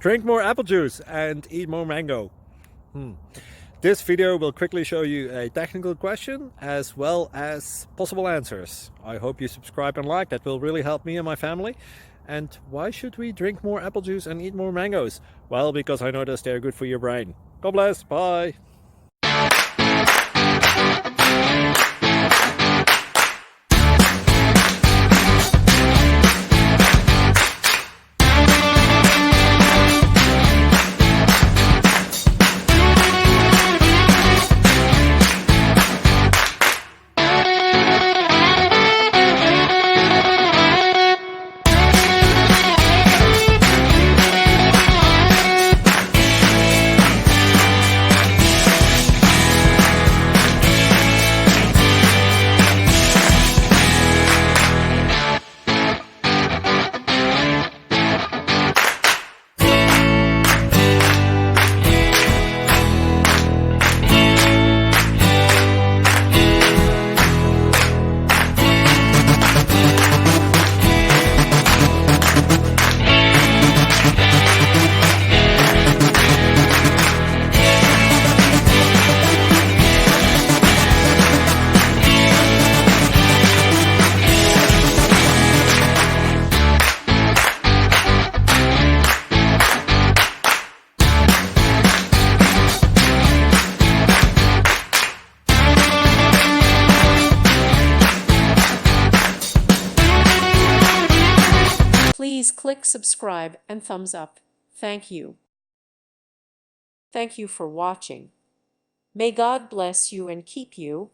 Drink more apple juice and eat more mango. This video will quickly show you a technical question as well as possible answers. I hope you subscribe and like, that will really help me and my family. And why should we drink more apple juice and eat more mangoes? Well, because I noticed they're good for your brain. God bless, bye! Please click subscribe and thumbs up. Thank you. Thank you for watching. May God bless you and keep you.